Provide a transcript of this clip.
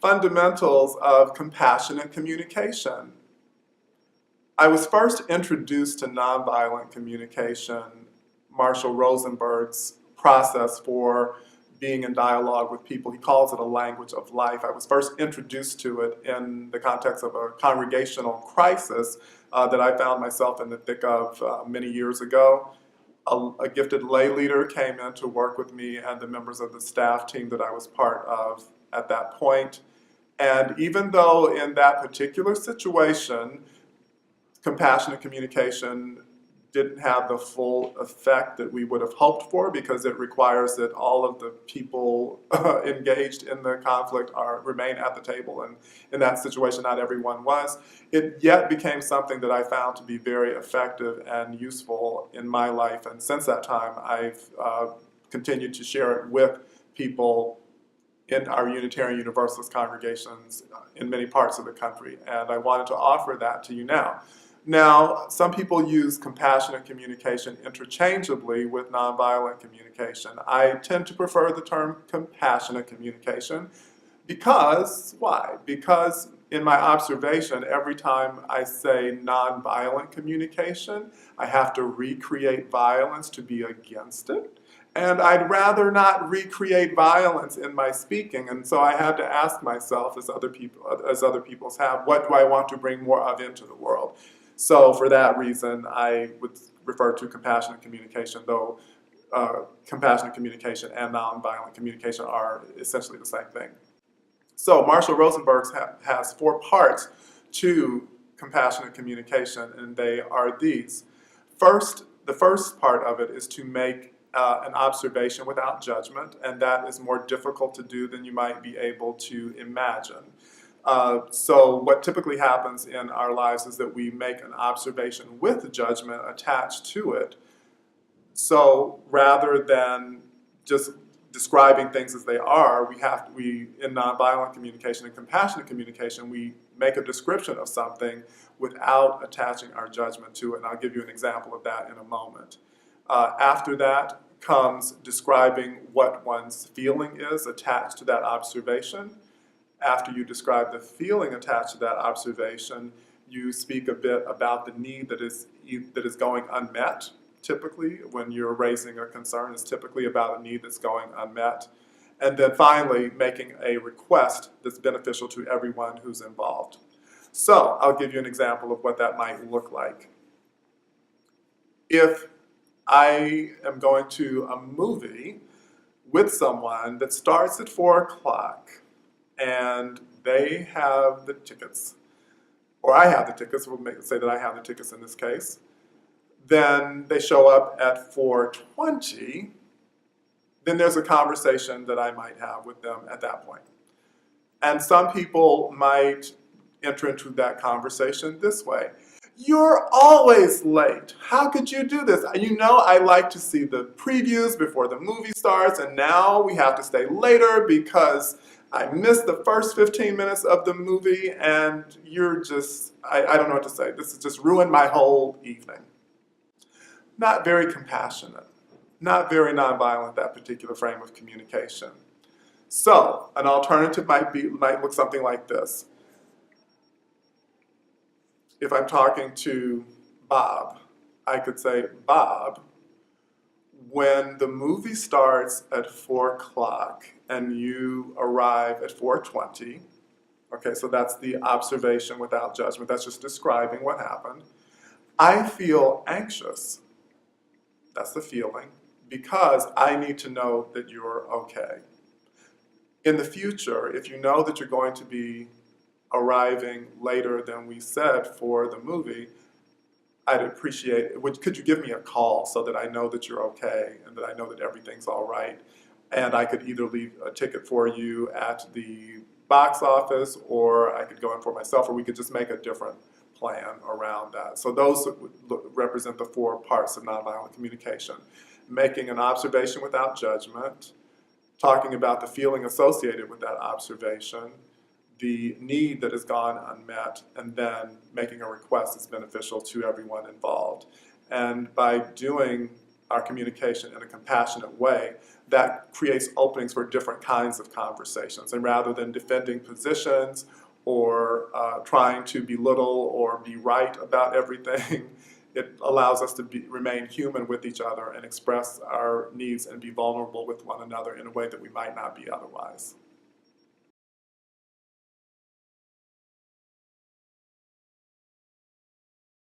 fundamentals of compassionate communication. I was first introduced to nonviolent communication, Marshall Rosenberg's process for being in dialogue with people. He calls it a language of life. I was first introduced to it in the context of a congregational crisis that I found myself in the thick of many years ago. A gifted lay leader came in to work with me and the members of the staff team that I was part of at that point. And even though in that particular situation, compassionate communication didn't have the full effect that we would have hoped for, because it requires that all of the people engaged in the conflict remain at the table, and in that situation not everyone was. It yet became something that I found to be very effective and useful in my life, and since that time I've continued to share it with people in our Unitarian Universalist congregations in many parts of the country, and I wanted to offer that to you now. Now, some people use compassionate communication interchangeably with nonviolent communication. I tend to prefer the term compassionate communication because, why? Because in my observation, every time I say nonviolent communication, I have to recreate violence to be against it. And I'd rather not recreate violence in my speaking, and so I had to ask myself, as other people have, what do I want to bring more of into the world? So for that reason, I would refer to compassionate communication, though compassionate communication and nonviolent communication are essentially the same thing. So Marshall Rosenberg has 4 parts to compassionate communication, and they are these. First, the first part of it is to make an observation without judgment, and that is more difficult to do than you might be able to imagine. So what typically happens in our lives is that we make an observation with judgment attached to it. So rather than just describing things as they are, we in nonviolent communication and compassionate communication, we make a description of something without attaching our judgment to it. And I'll give you an example of that in a moment. After that comes describing what one's feeling is attached to that observation. After you describe the feeling attached to that observation, you speak a bit about the need that is going unmet. Typically, when you're raising a concern, it's typically about a need that's going unmet. And then finally, making a request that's beneficial to everyone who's involved. So, I'll give you an example of what that might look like. If I am going to a movie with someone that starts at 4 o'clock, and they have the tickets, or I have the tickets, we'll say that I have the tickets in this case, then they show up at 4:20, then there's a conversation that I might have with them at that point. And some people might enter into that conversation this way. You're always late. How could you do this? You know, I like to see the previews before the movie starts, and now we have to stay later because I missed the first 15 minutes of the movie, and you're just, I don't know what to say. This has just ruined my whole evening. Not very compassionate, not very nonviolent, that particular frame of communication. So, an alternative might look something like this. If I'm talking to Bob, I could say, Bob, when the movie starts at 4 o'clock and you arrive at 4:20, okay, so that's the observation without judgment, that's just describing what happened. I feel anxious, that's the feeling, because I need to know that you're okay. In the future, if you know that you're going to be arriving later than we said for the movie, I'd appreciate it. Could you give me a call so that I know that you're okay and that I know that everything's all right? And I could either leave a ticket for you at the box office, or I could go in for myself, or we could just make a different plan around that. So those represent the 4 parts of nonviolent communication. Making an observation without judgment, talking about the feeling associated with that observation, the need that has gone unmet, and then making a request that's beneficial to everyone involved. And by doing our communication in a compassionate way, that creates openings for different kinds of conversations. And rather than defending positions or trying to belittle or be right about everything, it allows us to remain human with each other and express our needs and be vulnerable with one another in a way that we might not be otherwise.